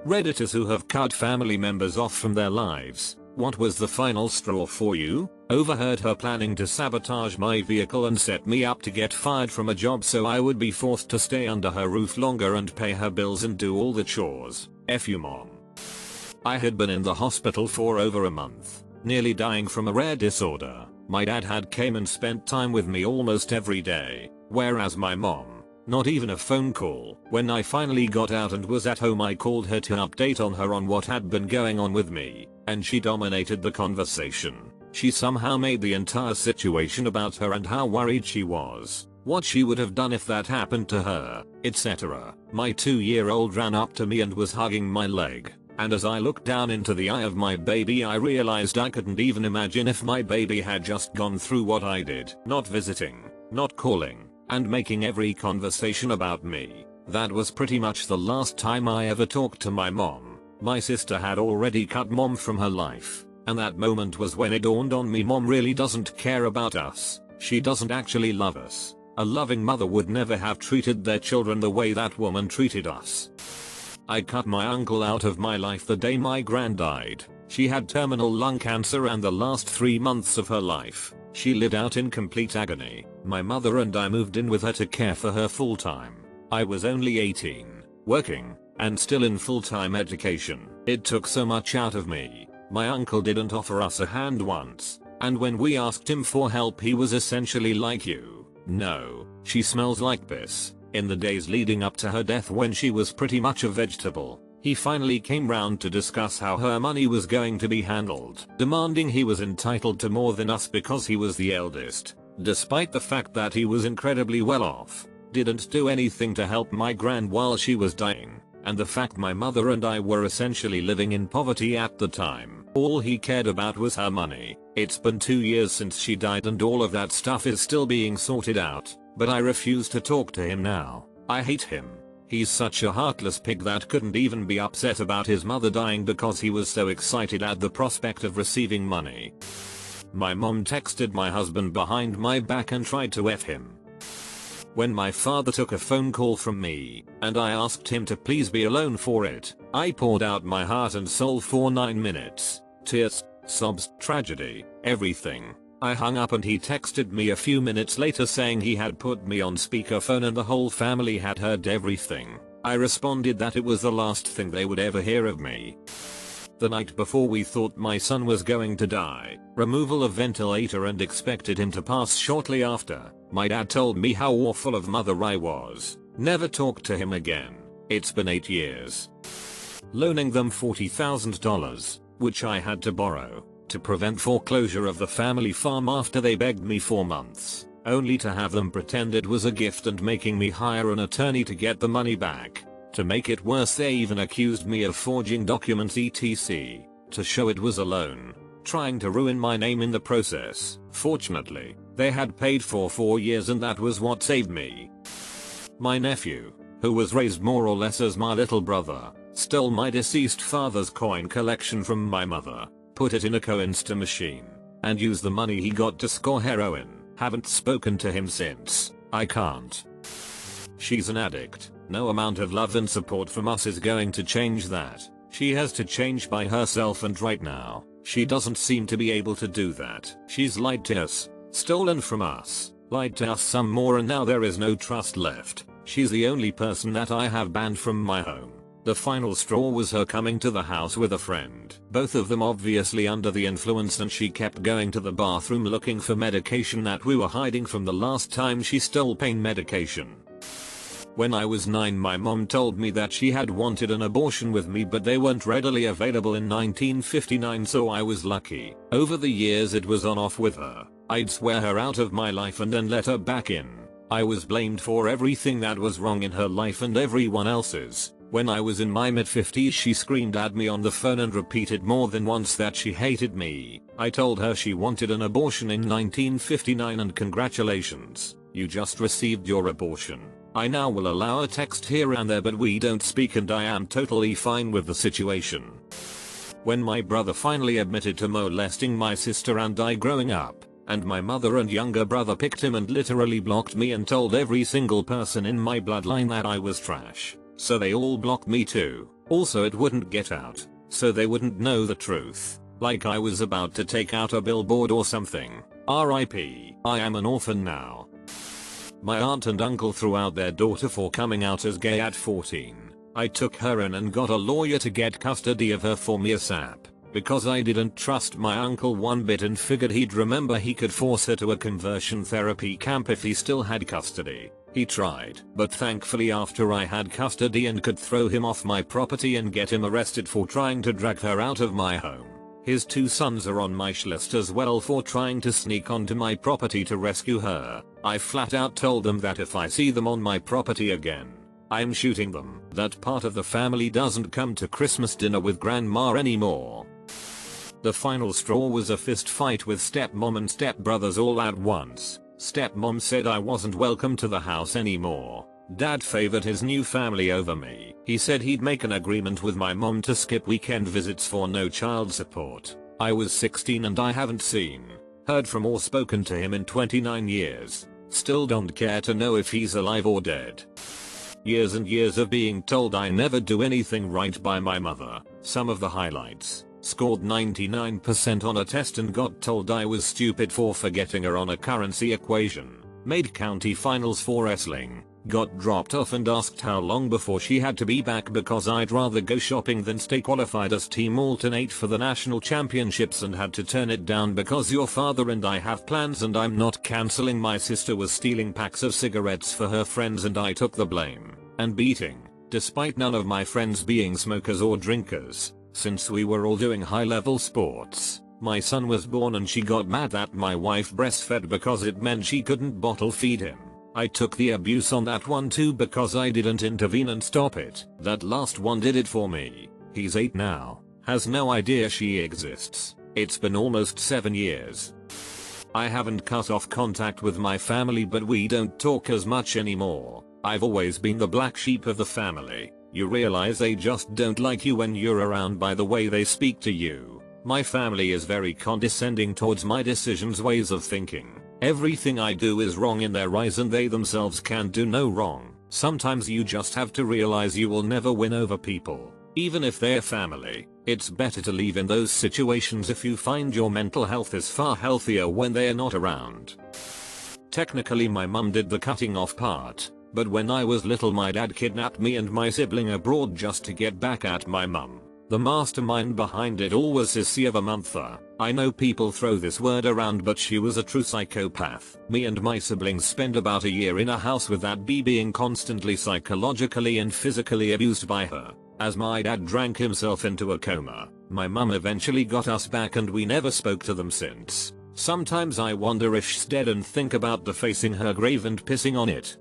Redditors who have cut family members off from their lives. What was the final straw for you? Overheard her planning to sabotage my vehicle and set me up to get fired from a job so I would be forced to stay under her roof longer and pay her bills and do all the chores. F you mom. I had been in the hospital for over a month, nearly dying from a rare disorder. My dad had came and spent time with me almost every day, whereas my mom, not even a phone call. When I finally got out and was at home, I called her to update her on what had been going on with me, and she dominated the conversation. She somehow made the entire situation about her and how worried she was, what she would have done if that happened to her, etc. My 2-year-old ran up to me and was hugging my leg, and as I looked down into the eye of my baby, I realized I couldn't even imagine if my baby had just gone through what I did. Not visiting, not calling, and making every conversation about me. That was pretty much the last time I ever talked to my mom. My sister had already cut mom from her life, and that moment was when it dawned on me mom really doesn't care about us. She doesn't actually love us. A loving mother would never have treated their children the way that woman treated us. I cut my uncle out of my life the day my gran died. She had terminal lung cancer and the last 3 months of her life, she lived out in complete agony. My mother and I moved in with her to care for her full time. I was only 18, working, and still in full-time education. It took so much out of me. My uncle didn't offer us a hand once, and when we asked him for help he was essentially like, you know, she smells like piss. In the days leading up to her death, when she was pretty much a vegetable, he finally came round to discuss how her money was going to be handled, demanding he was entitled to more than us because he was the eldest, despite the fact that he was incredibly well off. Didn't do anything to help my gran while she was dying, and the fact my mother and I were essentially living in poverty at the time. All he cared about was her money. It's been 2 years since she died and all of that stuff is still being sorted out, but I refuse to talk to him now. I hate him. He's such a heartless pig that couldn't even be upset about his mother dying because he was so excited at the prospect of receiving money. My mom texted my husband behind my back and tried to F him. When my father took a phone call from me, and I asked him to please be alone for it, I poured out my heart and soul for 9 minutes. Tears, sobs, tragedy, everything. I hung up and he texted me a few minutes later saying he had put me on speakerphone and the whole family had heard everything. I responded that it was the last thing they would ever hear of me. The night before we thought my son was going to die, removal of ventilator and expected him to pass shortly after, my dad told me how awful of mother I was. Never talked to him again. It's been 8 years. Loaning them $40,000, which I had to borrow, to prevent foreclosure of the family farm after they begged me for months, only to have them pretend it was a gift and making me hire an attorney to get the money back. To make it worse, they even accused me of forging documents etc. to show it was a loan, trying to ruin my name in the process. Fortunately, they had paid for 4 years and that was what saved me. My nephew, who was raised more or less as my little brother, stole my deceased father's coin collection from my mother, put it in a Coinsta machine, and used the money he got to score heroin. Haven't spoken to him since. I can't. She's an addict. No amount of love and support from us is going to change that. She has to change by herself, and right now, she doesn't seem to be able to do that. She's lied to us, stolen from us, lied to us some more, and now there is no trust left. She's the only person that I have banned from my home. The final straw was her coming to the house with a friend. Both of them obviously under the influence, and she kept going to the bathroom looking for medication that we were hiding from the last time she stole pain medication. When I was 9, my mom told me that she had wanted an abortion with me, but they weren't readily available in 1959, so I was lucky. Over the years it was on off with her. I'd swear her out of my life and then let her back in. I was blamed for everything that was wrong in her life and everyone else's. When I was in my mid-50s, she screamed at me on the phone and repeated more than once that she hated me. I told her she wanted an abortion in 1959 and congratulations, you just received your abortion. I now will allow a text here and there, but we don't speak and I am totally fine with the situation. When my brother finally admitted to molesting my sister and I growing up, and my mother and younger brother picked him and literally blocked me and told every single person in my bloodline that I was trash, so they all blocked me too. Also it wouldn't get out, so they wouldn't know the truth. Like I was about to take out a billboard or something. RIP. I am an orphan now. My aunt and uncle threw out their daughter for coming out as gay at 14. I took her in and got a lawyer to get custody of her for me ASAP. Because I didn't trust my uncle one bit and figured he'd remember he could force her to a conversion therapy camp if he still had custody. He tried, but thankfully after I had custody and could throw him off my property and get him arrested for trying to drag her out of my home. His 2 sons are on my list as well for trying to sneak onto my property to rescue her. I flat out told them that if I see them on my property again, I'm shooting them. That part of the family doesn't come to Christmas dinner with grandma anymore. The final straw was a fist fight with stepmom and stepbrothers all at once. Stepmom said I wasn't welcome to the house anymore. Dad favored his new family over me. He said he'd make an agreement with my mom to skip weekend visits for no child support. I was 16 and I haven't seen, heard from or spoken to him in 29 years. Still don't care to know if he's alive or dead. Years and years of being told I never do anything right by my mother. Some of the highlights. Scored 99% on a test and got told I was stupid for forgetting her on a currency equation. Made county finals for wrestling. Got dropped off and asked how long before she had to be back because I'd rather go shopping than stay qualified as team alternate for the national championships and had to turn it down because your father and I have plans and I'm not cancelling. My sister was stealing packs of cigarettes for her friends and I took the blame. And beating, despite none of my friends being smokers or drinkers. Since we were all doing high-level sports, my son was born and she got mad that my wife breastfed because it meant she couldn't bottle feed him. I took the abuse on that one too because I didn't intervene and stop it. That last one did it for me. He's 8 now, has no idea she exists. It's been almost 7 years. I haven't cut off contact with my family but we don't talk as much anymore. I've always been the black sheep of the family. You realize they just don't like you when you're around by the way they speak to you. My family is very condescending towards my decisions, ways of thinking. Everything I do is wrong in their eyes and they themselves can do no wrong. Sometimes you just have to realize you will never win over people. Even if they're family, it's better to leave in those situations if you find your mental health is far healthier when they're not around. Technically my mum did the cutting off part. But when I was little my dad kidnapped me and my sibling abroad just to get back at my mum. The mastermind behind it all was his Siavamantha. I know people throw this word around but she was a true psychopath. Me and my siblings spent about a year in a house with that bee being constantly psychologically and physically abused by her. As my dad drank himself into a coma, my mum eventually got us back and we never spoke to them since. Sometimes I wonder if she's dead and think about defacing her grave and pissing on it.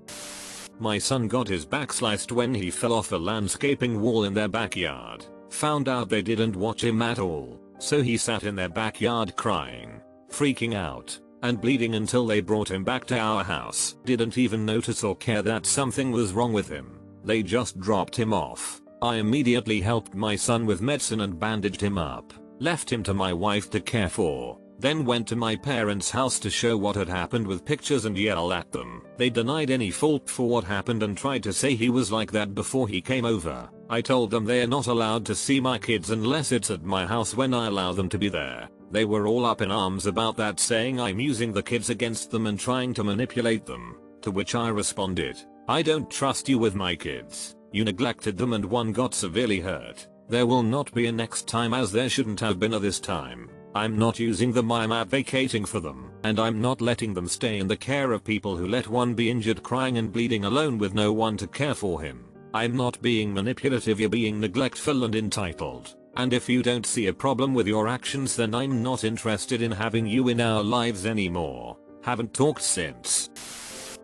My son got his back sliced when he fell off a landscaping wall in their backyard. Found out they didn't watch him at all, so he sat in their backyard crying, freaking out, and bleeding until they brought him back to our house. Didn't even notice or care that something was wrong with him. They just dropped him off. I immediately helped my son with medicine and bandaged him up, left him to my wife to care for. Then went to my parents' house to show what had happened with pictures and yell at them. They denied any fault for what happened and tried to say he was like that before he came over. I told them they're not allowed to see my kids unless it's at my house when I allow them to be there. They were all up in arms about that, saying I'm using the kids against them and trying to manipulate them. To which I responded, I don't trust you with my kids. You neglected them and one got severely hurt. There will not be a next time as there shouldn't have been a this time. I'm not using them, I'm advocating for them, and I'm not letting them stay in the care of people who let one be injured, crying and bleeding alone with no one to care for him. I'm not being manipulative, you're being neglectful and entitled. And if you don't see a problem with your actions then I'm not interested in having you in our lives anymore. Haven't talked since.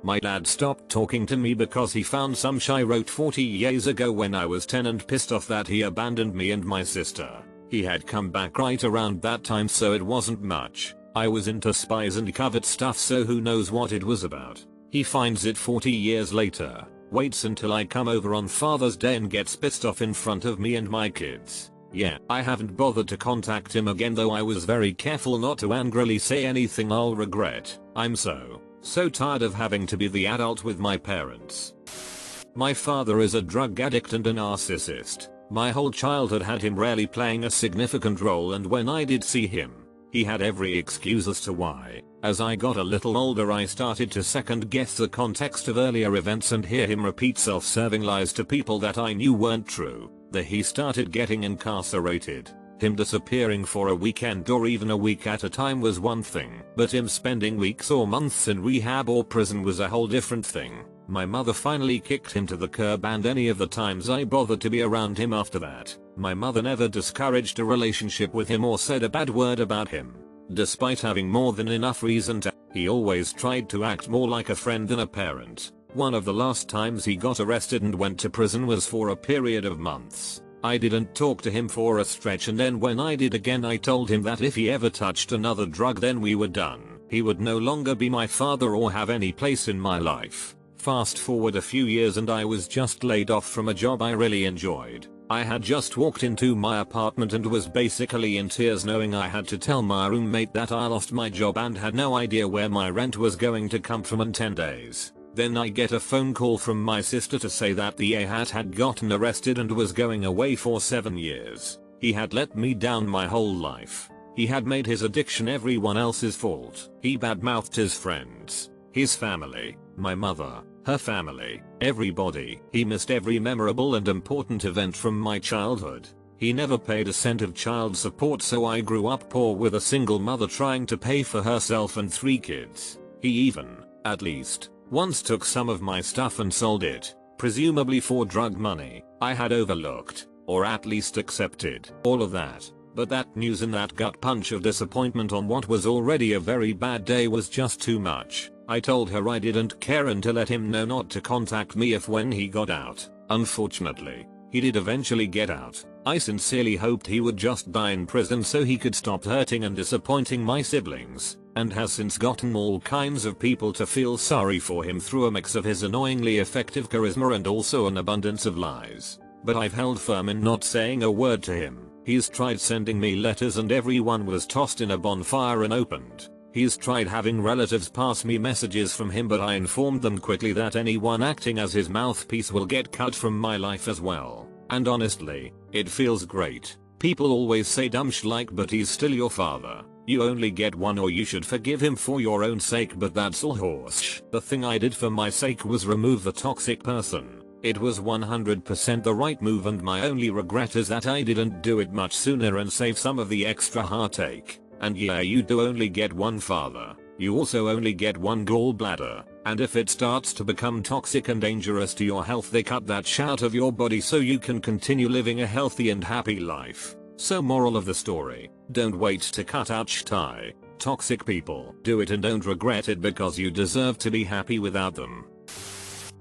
My dad stopped talking to me because he found some shit I wrote 40 years ago when I was 10 and pissed off that he abandoned me and my sister. He had come back right around that time so it wasn't much. I was into spies and covert stuff so who knows what it was about. He finds it 40 years later, waits until I come over on Father's Day and gets pissed off in front of me and my kids. Yeah, I haven't bothered to contact him again though I was very careful not to angrily say anything I'll regret. I'm so tired of having to be the adult with my parents. My father is a drug addict and a narcissist. My whole childhood had him rarely playing a significant role, and when I did see him, he had every excuse as to why. As I got a little older, I started to second guess the context of earlier events and hear him repeat self-serving lies to people that I knew weren't true. He started getting incarcerated. Him disappearing for a weekend or even a week at a time was one thing, but him spending weeks or months in rehab or prison was a whole different thing. My mother finally kicked him to the curb, and any of the times I bothered to be around him after that, my mother never discouraged a relationship with him or said a bad word about him. Despite having more than enough reason to, he always tried to act more like a friend than a parent. One of the last times he got arrested and went to prison was for a period of months. I didn't talk to him for a stretch, and then when I did again, I told him that if he ever touched another drug, then we were done. He would no longer be my father or have any place in my life. Fast forward a few years and I was just laid off from a job I really enjoyed. I had just walked into my apartment and was basically in tears knowing I had to tell my roommate that I lost my job and had no idea where my rent was going to come from in 10 days. Then I get a phone call from my sister to say that the A-hat had gotten arrested and was going away for 7 years. He had let me down my whole life. He had made his addiction everyone else's fault. He badmouthed his friends, his family, my mother, her family, everybody. He missed every memorable and important event from my childhood. He never paid a cent of child support, so I grew up poor with a single mother trying to pay for herself and 3 kids. He even, at least, once took some of my stuff and sold it, presumably for drug money. I had overlooked, or at least accepted, all of that. But that news and that gut punch of disappointment on what was already a very bad day was just too much. I told her I didn't care and to let him know not to contact me if when he got out. Unfortunately, he did eventually get out. I sincerely hoped he would just die in prison so he could stop hurting and disappointing my siblings, and has since gotten all kinds of people to feel sorry for him through a mix of his annoyingly effective charisma and also an abundance of lies. But I've held firm in not saying a word to him. He's tried sending me letters and everyone was tossed in a bonfire and opened. He's tried having relatives pass me messages from him, but I informed them quickly that anyone acting as his mouthpiece will get cut from my life as well. And honestly, it feels great. People always say dumb sh like, but he's still your father. You only get one, or you should forgive him for your own sake, but that's all horse. The thing I did for my sake was remove the toxic person. It was 100% the right move, and my only regret is that I didn't do it much sooner and save some of the extra heartache. And yeah, you do only get one father. You also only get one gallbladder. And if it starts to become toxic and dangerous to your health, they cut that shit out of your body so you can continue living a healthy and happy life. So moral of the story, don't wait to cut out shit. Toxic people. Do it and don't regret it, because you deserve to be happy without them.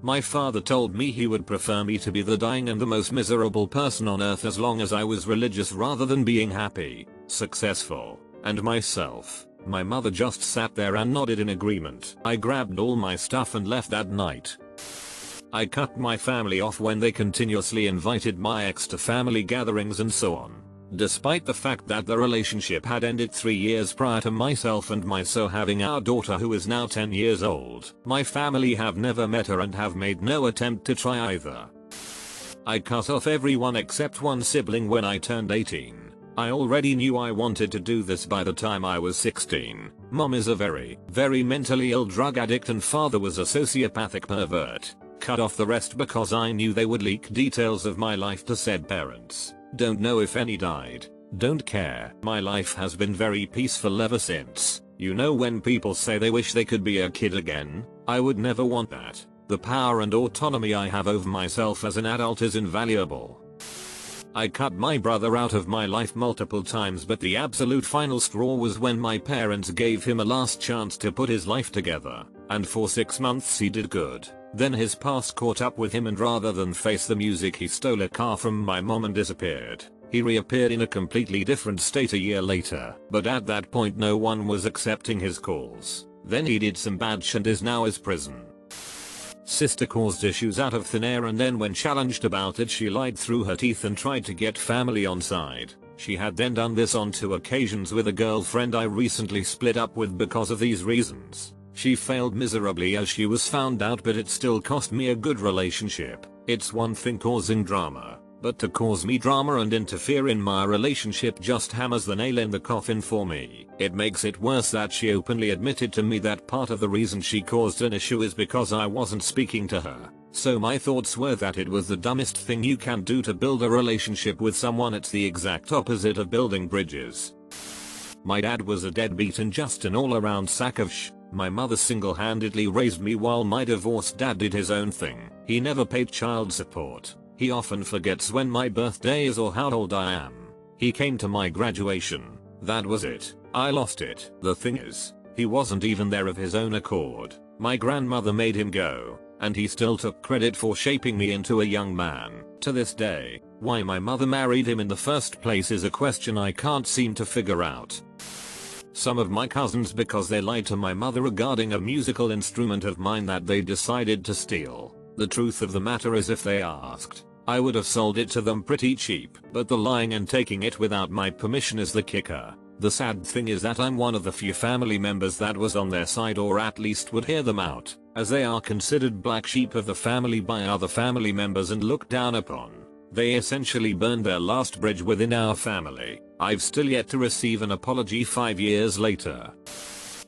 My father told me he would prefer me to be the dying and the most miserable person on earth as long as I was religious rather than being happy, successful, and myself. My mother just sat there and nodded in agreement. I grabbed all my stuff and left that night. I cut my family off when they continuously invited my ex to family gatherings and so on. Despite the fact that the relationship had ended 3 years prior to myself and my so having our daughter, who is now 10 years old, my family have never met her and have made no attempt to try either. I cut off everyone except one sibling when I turned 18. I already knew I wanted to do this by the time I was 16. Mom is a very mentally ill drug addict and father was a sociopathic pervert. Cut off the rest because I knew they would leak details of my life to said parents. Don't know if any died. Don't care. My life has been very peaceful ever since. You know when people say they wish they could be a kid again? I would never want that. The power and autonomy I have over myself as an adult is invaluable. I cut my brother out of my life multiple times, but the absolute final straw was when my parents gave him a last chance to put his life together, and for 6 months he did good. Then his past caught up with him, and rather than face the music, he stole a car from my mom and disappeared. He reappeared in a completely different state a year later, but at that point no one was accepting his calls. Then he did some bad shit and is now in prison. Sister caused issues out of thin air, and then when challenged about it she lied through her teeth and tried to get family on side. She had then done this on 2 occasions with a girlfriend I recently split up with because of these reasons. She failed miserably as she was found out, but it still cost me a good relationship. It's one thing causing drama, but to cause me drama and interfere in my relationship just hammers the nail in the coffin for me. It makes it worse that she openly admitted to me that part of the reason she caused an issue is because I wasn't speaking to her. So my thoughts were that it was the dumbest thing you can do to build a relationship with someone. It's the exact opposite of building bridges. My dad was a deadbeat and just an all-around sack of sh. My mother single-handedly raised me while my divorced dad did his own thing. He never paid child support. He often forgets when my birthday is or how old I am. He came to my graduation. That was it. I lost it. The thing is, he wasn't even there of his own accord. My grandmother made him go, and he still took credit for shaping me into a young man. To this day, why my mother married him in the first place is a question I can't seem to figure out. Some of my cousins because they lied to my mother regarding a musical instrument of mine that they decided to steal. The truth of the matter is if they asked, I would have sold it to them pretty cheap, but the lying and taking it without my permission is the kicker. The sad thing is that I'm one of the few family members that was on their side or at least would hear them out, as they are considered black sheep of the family by other family members and looked down upon. They essentially burned their last bridge within our family. I've still yet to receive an apology 5 years later.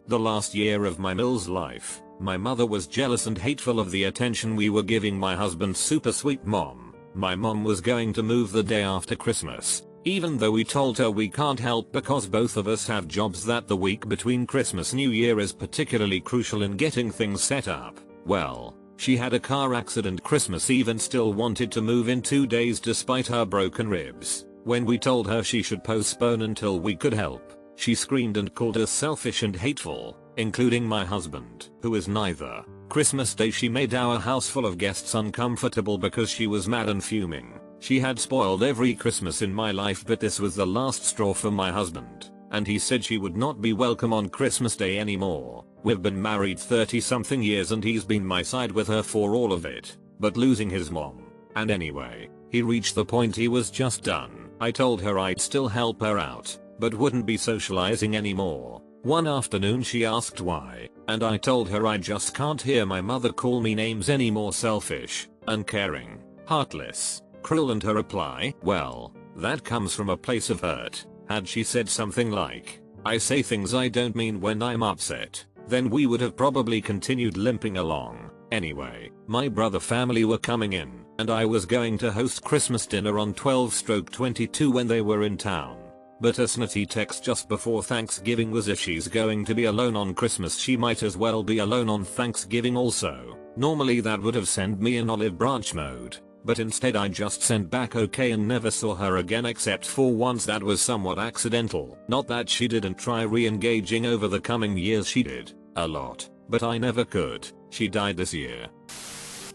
The last year of my Mills life, my mother was jealous and hateful of the attention we were giving my husband's super sweet mom. My mom was going to move the day after Christmas, even though we told her we can't help because both of us have jobs that the week between Christmas New Year is particularly crucial in getting things set up. Well, she had a car accident Christmas Eve and still wanted to move in 2 days despite her broken ribs. When we told her she should postpone until we could help, she screamed and called us selfish and hateful, including my husband, who is neither. Christmas Day she made our house full of guests uncomfortable because she was mad and fuming. She had spoiled every Christmas in my life, but this was the last straw for my husband, and he said she would not be welcome on Christmas Day anymore. We've been married 30 something years and he's been my side with her for all of it, but losing his mom. And anyway, he reached the point he was just done. I told her I'd still help her out, but wouldn't be socializing anymore. One afternoon she asked why, and I told her I just can't hear my mother call me names anymore. Selfish, uncaring, heartless, cruel, and her reply, well, that comes from a place of hurt. Had she said something like, I say things I don't mean when I'm upset, then we would have probably continued limping along. Anyway, my brother family were coming in, and I was going to host Christmas dinner on 12/22 when they were in town. But a snotty text just before Thanksgiving was if she's going to be alone on Christmas she might as well be alone on Thanksgiving also. Normally that would have sent me in olive branch mode, but instead I just sent back okay and never saw her again except for once. That was somewhat accidental. Not that she didn't try re-engaging over the coming years, she did, a lot, but I never could. She died this year.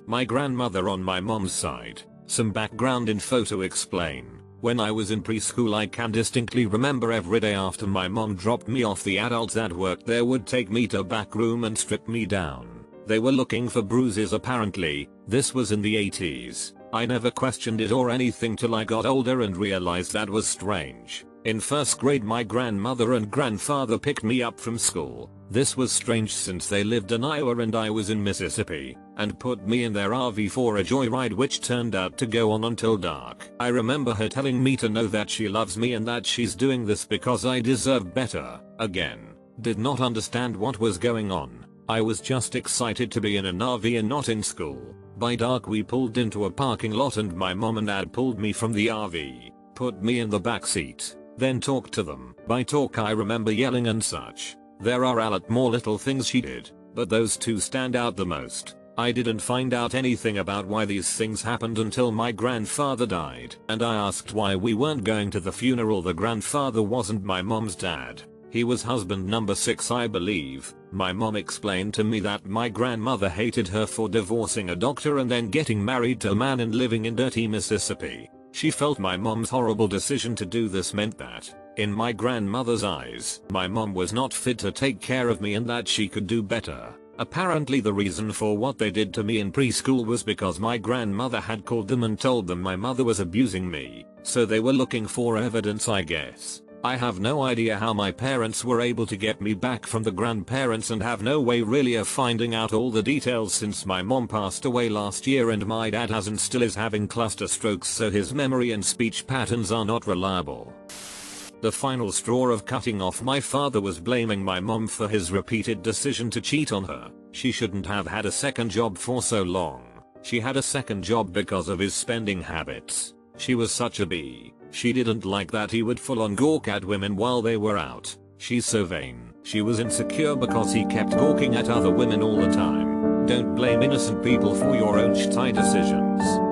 My grandmother on my mom's side. Some background info to explain. When I was in preschool I can distinctly remember every day after my mom dropped me off the adults that worked there would take me to a back room and strip me down. They were looking for bruises apparently. This was in the 80s. I never questioned it or anything till I got older and realized that was strange. In first grade my grandmother and grandfather picked me up from school. This was strange since they lived in Iowa and I was in Mississippi, and put me in their RV for a joyride which turned out to go on until dark. I remember her telling me to know that she loves me and that she's doing this because I deserve better. Again, did not understand what was going on. I was just excited to be in an RV and not in school. By dark we pulled into a parking lot and my mom and dad pulled me from the RV, put me in the back seat, then talked to them. By talk I remember yelling and such. There are a lot more little things she did, but those two stand out the most. I didn't find out anything about why these things happened until my grandfather died, and I asked why we weren't going to the funeral. The grandfather wasn't my mom's dad. He was husband number 6 I believe. My mom explained to me that my grandmother hated her for divorcing a doctor and then getting married to a man and living in dirty Mississippi. She felt my mom's horrible decision to do this meant that, in my grandmother's eyes, my mom was not fit to take care of me and that she could do better. Apparently the reason for what they did to me in preschool was because my grandmother had called them and told them my mother was abusing me, so they were looking for evidence I guess. I have no idea how my parents were able to get me back from the grandparents and have no way really of finding out all the details since my mom passed away last year and my dad has and still is having cluster strokes, so his memory and speech patterns are not reliable. The final straw of cutting off my father was blaming my mom for his repeated decision to cheat on her. She shouldn't have had a second job for so long. She had a second job because of his spending habits. She was such a bee. She didn't like that he would full on gawk at women while they were out. She's so vain. She was insecure because he kept gawking at other women all the time. Don't blame innocent people for your own shitty decisions.